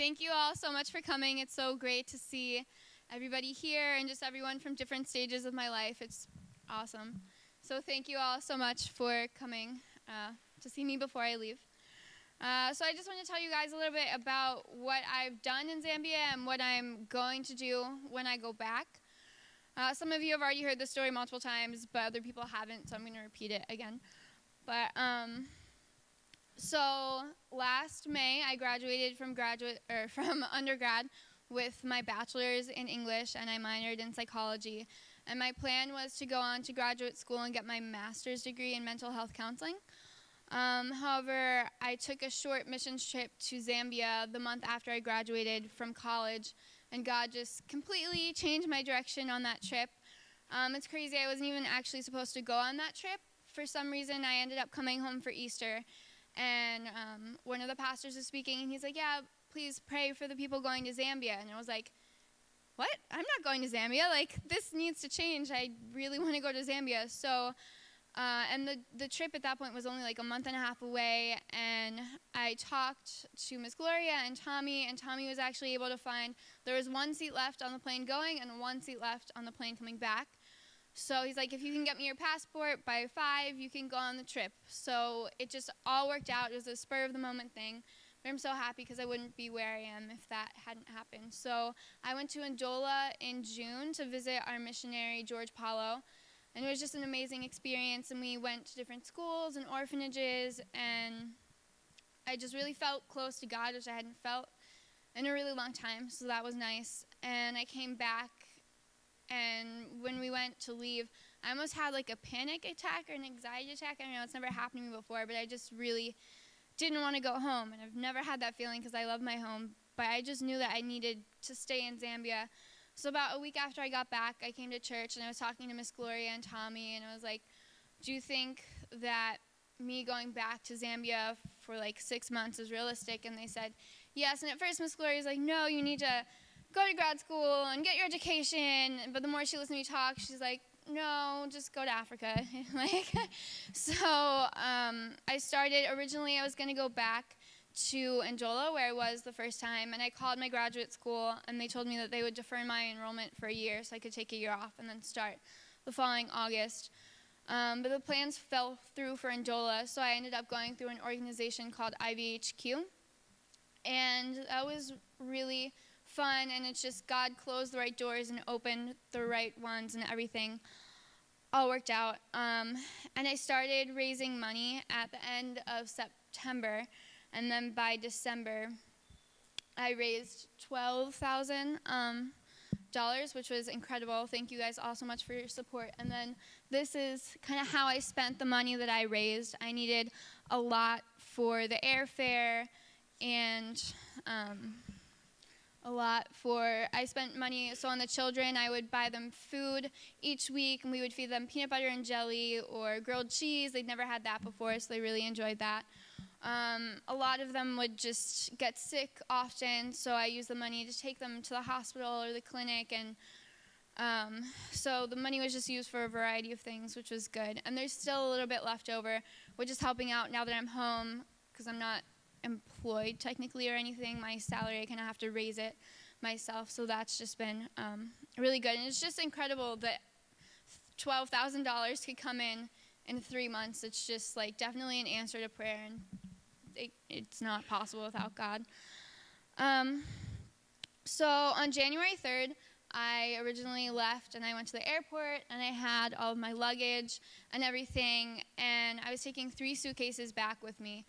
Thank you all so much for coming. It's so great to see everybody here and just everyone from different stages of my life. It's awesome. So thank you all so much for coming to see me before I leave. So I just want to tell you guys a little bit about what I've done in Zambia and what I'm going to do when I go back. Some of you have already heard this story multiple times, but other people haven't, so I'm going to repeat it again. But so last May, I graduated from undergrad with my bachelor's in English, and I minored in psychology. And my plan was to go on to graduate school and get my master's degree in mental health counseling. However, I took a short missions trip to Zambia the month after I graduated from college, and God just completely changed my direction on that trip. It's crazy, I wasn't even actually supposed to go on that trip. For some reason, I ended up coming home for Easter, and one of the pastors was speaking, and he's like, yeah, please pray for the people going to Zambia. And I was like, what? I'm not going to Zambia. Like, this needs to change. I really want to go to Zambia. So, and the trip at that point was only like a month and a half away, and I talked to Miss Gloria and Tommy was actually able to find, there was one seat left on the plane going and one seat left on the plane coming back. So he's like, if you can get me your passport by 5, you can go on the trip. So it just all worked out. It was a spur-of-the-moment thing. But I'm so happy because I wouldn't be where I am if that hadn't happened. So I went to Ndola in June to visit our missionary, George Paulo. And it was just an amazing experience. And we went to different schools and orphanages. And I just really felt close to God, which I hadn't felt in a really long time. So that was nice. And I came back. And when we went to leave, I almost had like a panic attack or an anxiety attack. I don't know, it's never happened to me before, but I just really didn't want to go home. And I've never had that feeling because I love my home, but I just knew that I needed to stay in Zambia. So about a week after I got back, I came to church and I was talking to Miss Gloria and Tommy, and I was like, do you think that me going back to Zambia for like 6 months is realistic? And they said, yes. And at first Miss Gloria was like, no, you need to go to grad school and get your education. But the more she listened to me talk, she's like, no, just go to Africa. So I started, originally I was going to go back to Ndola, where I was the first time, and I called my graduate school, and they told me that they would defer my enrollment for a year so I could take a year off and then start the following August. But the plans fell through for Ndola, so I ended up going through an organization called IVHQ, and that was really fun, and it's just God closed the right doors and opened the right ones, and everything all worked out. And I started raising money at the end of September, and then by December I raised $12,000, which was incredible. Thank you guys all so much for your support. And then this is kind of how I spent the money that I raised. I needed a lot for the airfare and I spent money, so on the children, I would buy them food each week, and we would feed them peanut butter and jelly or grilled cheese. They'd never had that before, so they really enjoyed that. A lot of them would just get sick often, so I used the money to take them to the hospital or the clinic, and so the money was just used for a variety of things, which was good. And there's still a little bit left over, which is helping out now that I'm home, because I'm not employed technically or anything. My salary, I kind of have to raise it myself, so that's just been really good. And it's just incredible that $12,000 could come in 3 months. It's just like definitely an answer to prayer, and it's not possible without God. So on January 3rd, I originally left and I went to the airport, and I had all of my luggage and everything, and I was taking 3 suitcases back with me.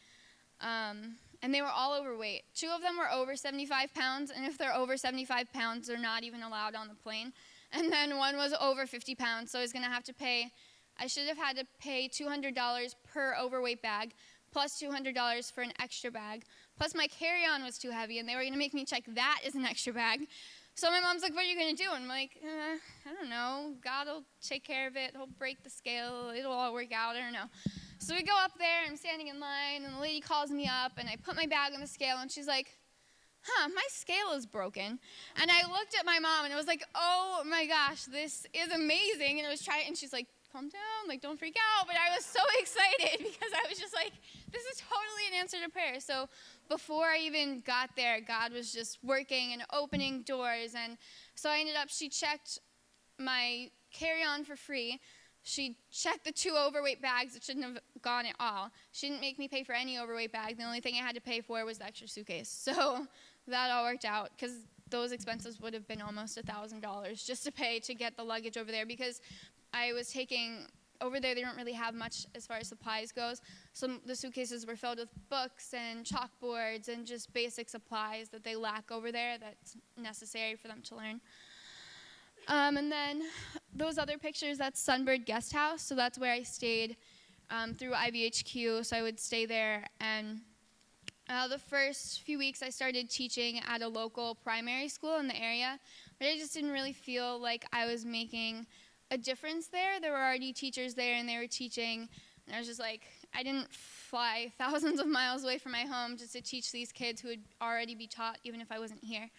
And they were all overweight. 2 of them were over 75 pounds, and if they're over 75 pounds, they're not even allowed on the plane. And then one was over 50 pounds, so I was going to have to pay, I should have had to pay $200 per overweight bag, plus $200 for an extra bag. Plus my carry-on was too heavy, and they were going to make me check that as an extra bag. So my mom's like, what are you going to do? And I'm like, I don't know. God will take care of it. He'll break the scale. It'll all work out. I don't know. So we go up there, and I'm standing in line, and the lady calls me up, and I put my bag on the scale, and she's like, my scale is broken. And I looked at my mom, and it was like, oh my gosh, this is amazing. And and she's like, calm down, like, don't freak out. But I was so excited because I was just like, this is totally an answer to prayer. So before I even got there, God was just working and opening doors. And so I ended up, she checked my carry-on for free. She checked the 2 overweight bags. It shouldn't have gone at all. She didn't make me pay for any overweight bag. The only thing I had to pay for was the extra suitcase. So that all worked out, because those expenses would have been almost $1,000 just to pay to get the luggage over there, because I was taking, over there they don't really have much as far as supplies goes. So the suitcases were filled with books and chalkboards and just basic supplies that they lack over there that's necessary for them to learn. And then those other pictures, that's Sunbird Guest House. So that's where I stayed through IVHQ. So I would stay there. And the first few weeks I started teaching at a local primary school in the area. But I just didn't really feel like I was making a difference there. There were already teachers there and they were teaching. And I was just like, I didn't fly thousands of miles away from my home just to teach these kids who would already be taught even if I wasn't here.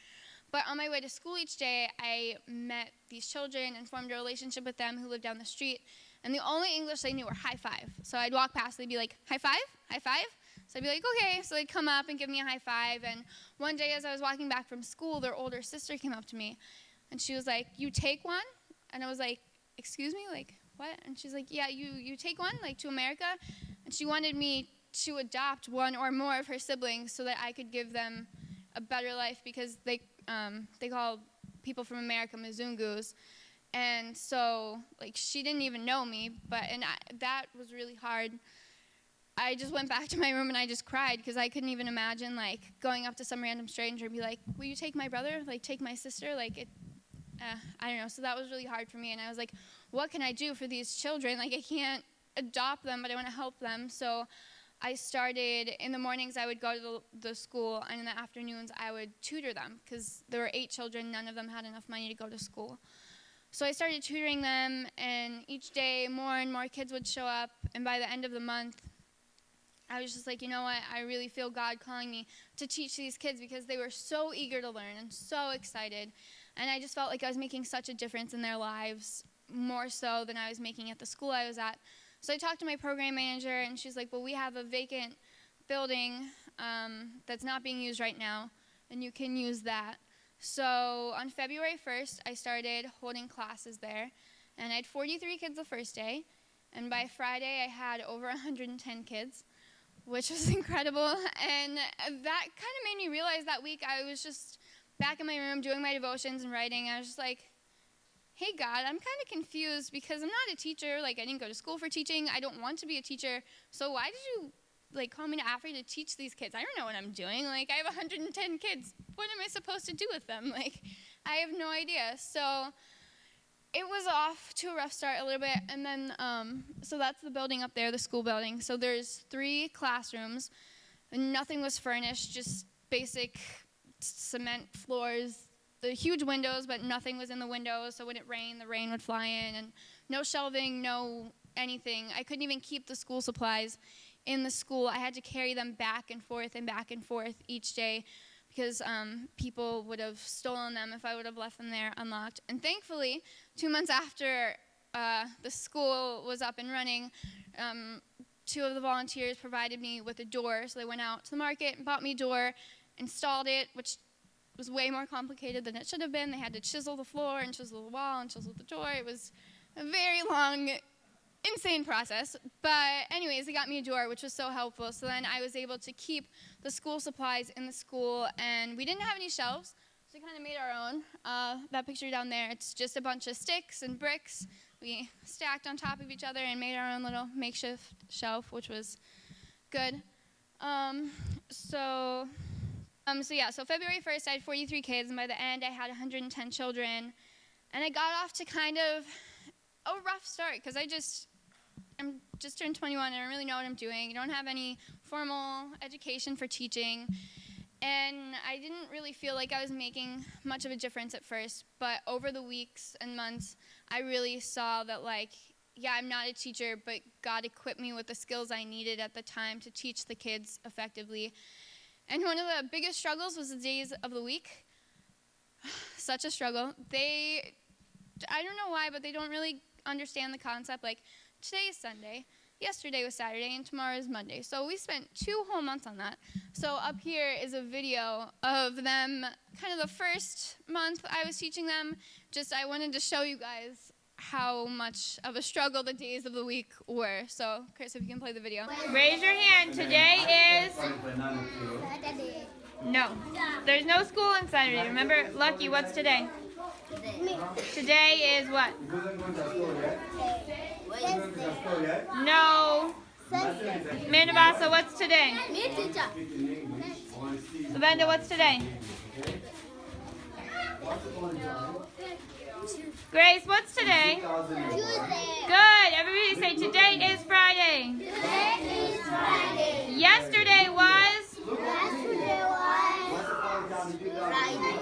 But on my way to school each day, I met these children and formed a relationship with them who lived down the street. And the only English they knew were high five. So I'd walk past, they'd be like, high five? High five? So I'd be like, okay. So they'd come up and give me a high five. And one day as I was walking back from school, their older sister came up to me. And she was like, you take one? And I was like, excuse me? Like, what? And she's like, yeah, you take one, like, to America? And she wanted me to adopt one or more of her siblings so that I could give them a better life, because they call people from America Mzungus. And so, like, she didn't even know me, that was really hard. I just went back to my room and I just cried, because I couldn't even imagine, like, going up to some random stranger and be like, will you take my brother? Like, take my sister? Like, I don't know. So that was really hard for me. And I was like, what can I do for these children? Like, I can't adopt them, but I want to help them. So I started, in the mornings I would go to the school, and in the afternoons I would tutor them, because there were 8 children. None of them had enough money to go to school. So I started tutoring them, and each day more and more kids would show up, and by the end of the month, I was just like, you know what, I really feel God calling me to teach these kids, because they were so eager to learn and so excited, and I just felt like I was making such a difference in their lives, more so than I was making at the school I was at. So I talked to my program manager, and she's like, well, we have a vacant building that's not being used right now, and you can use that. So on February 1st, I started holding classes there, and I had 43 kids the first day, and by Friday I had over 110 kids, which was incredible. And that kind of made me realize that week I was just back in my room doing my devotions and writing. I was just like, hey, God, I'm kind of confused, because I'm not a teacher. Like, I didn't go to school for teaching. I don't want to be a teacher. So why did you, like, call me to Africa to teach these kids? I don't know what I'm doing. Like, I have 110 kids. What am I supposed to do with them? Like, I have no idea. So it was off to a rough start a little bit. And then, so that's the building up there, the school building. So there's 3 classrooms. And nothing was furnished, just basic cement floors. The huge windows, but nothing was in the windows, so when it rained, the rain would fly in, and no shelving, no anything. I couldn't even keep the school supplies in the school. I had to carry them back and forth each day, because people would have stolen them if I would have left them there unlocked. And thankfully, 2 months after the school was up and running, 2 of the volunteers provided me with a door, so they went out to the market and bought me a door, installed it, which was way more complicated than it should have been. They had to chisel the floor and chisel the wall and chisel the door. It was a very long, insane process. But anyways, they got me a door, which was so helpful. So then I was able to keep the school supplies in the school, and we didn't have any shelves, so we kind of made our own. That picture down there, it's just a bunch of sticks and bricks. We stacked on top of each other and made our own little makeshift shelf, which was good. So February 1st, I had 43 kids, and by the end, I had 110 children. And I got off to kind of a rough start, because I'm just turned 21, I don't really know what I'm doing. I don't have any formal education for teaching. And I didn't really feel like I was making much of a difference at first, but over the weeks and months, I really saw that, like, yeah, I'm not a teacher, but God equipped me with the skills I needed at the time to teach the kids effectively. And one of the biggest struggles was the days of the week. Such a struggle. I don't know why, but they don't really understand the concept. Like, today is Sunday. yesterday was Saturday, and tomorrow is Monday. So we spent 2 whole months on that. So up here is a video of them, kind of the first month I was teaching them. Just I wanted to show you guys how much of a struggle the days of the week were. So, Chris, if you can play the video. Raise your hand. Today is... Saturday. No. There's no school on Saturday. Remember, Lucky, what's today? Today is what? Wednesday. No. Thursday. Mandavasa, what's today? Me teacher. Lavenda, what's today? Grace, what's today? Tuesday. Good. Everybody say today is Friday. Today is Friday. Yesterday was? Yesterday was Friday.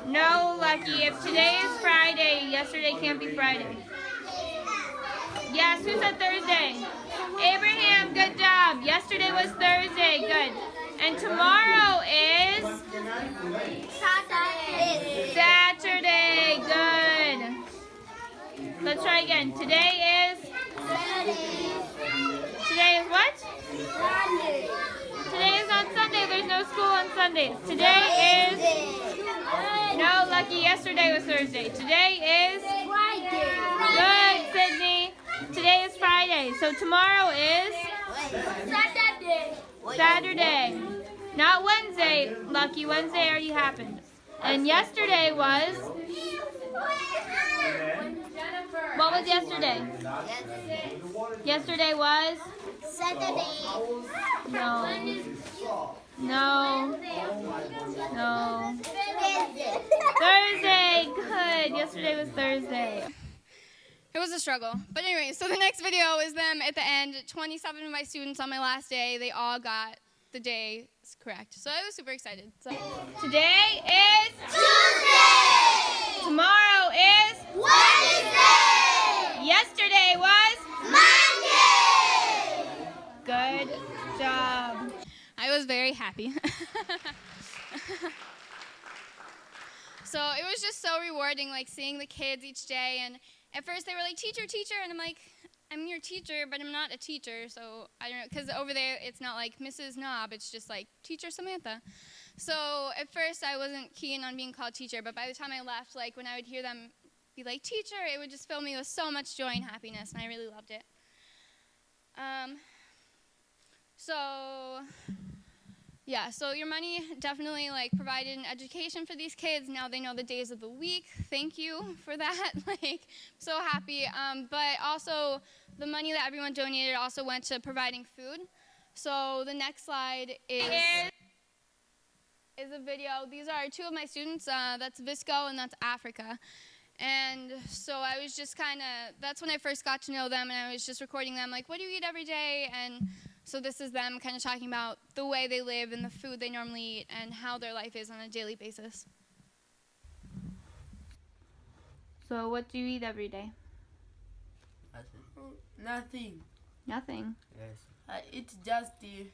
No, Lucky. If today is Friday, yesterday can't be Friday. Yes, who said Thursday? Abraham, good job. Yesterday was Thursday. Good. And tomorrow is? Saturday. Saturday. Good. Let's try again. Today is? Saturday. Today is what? Sunday. Today is on Sunday. There's no school on Sundays. Today is? No, Lucky. Yesterday was Thursday. Today is? Friday. Good, Sydney. Today is Friday. So tomorrow is? Saturday. Saturday. Not Wednesday, Lucky. Wednesday already happened. And yesterday was? What was yesterday? Yesterday was? Saturday. No. No. No. Thursday. Thursday. Good. Yesterday was Thursday. It was a struggle. But anyway, so the next video is them at the end. 27 of my students on my last day, they all got the days correct. So I was super excited. So today is Tuesday. tomorrow is Wednesday. yesterday was Monday. good job. I was very happy. So it was just so rewarding, like seeing the kids each day. And at first they were like, teacher, teacher. And I'm like, I'm your teacher, but I'm not a teacher. So I don't know, because over there it's not like Mrs. Knob. It's just like Teacher Samantha. So at first I wasn't keen on being called teacher. But by the time I left, like when I would hear them be like, teacher, it would just fill me with so much joy and happiness. And I really loved it. So your money definitely like provided an education for these kids. Now they know the days of the week. Thank you for that. Like, so happy. But also the money that everyone donated also went to providing food. So the next slide is a video. These are 2 of my students. That's Visco and that's Africa. And so I was just that's when I first got to know them, and I was just recording them, like, what do you eat every day? And so this is them kind of talking about the way they live and the food they normally eat and how their life is on a daily basis. So what do you eat every day? Nothing. Nothing. Yes. I eat just the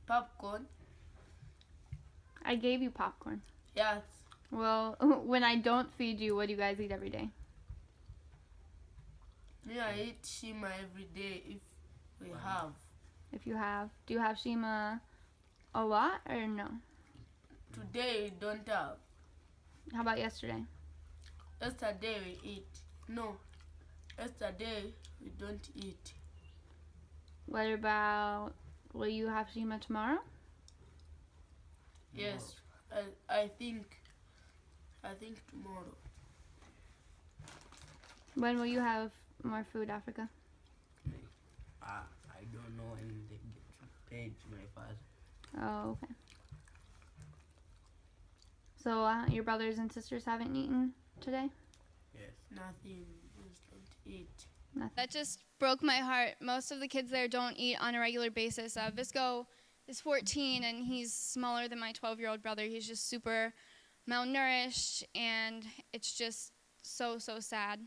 popcorn. I gave you popcorn. Yes. Well, when I don't feed you, what do you guys eat every day? Me, I eat shima every day if we have. If you have. Do you have shima a lot or no? Today we don't have. How about yesterday? Yesterday we eat. No. Yesterday we don't eat. What about, will you have shima tomorrow? Yes. I think tomorrow. When will you have more food, Africa? I don't know when they get paid to my father. Oh, okay. So your brothers and sisters haven't eaten today? Yes. Nothing. We just don't eat. Nothing. That just broke my heart. Most of the kids there don't eat on a regular basis. Visco is 14 and he's smaller than my 12-year-old brother. He's just super malnourished, and it's just so sad.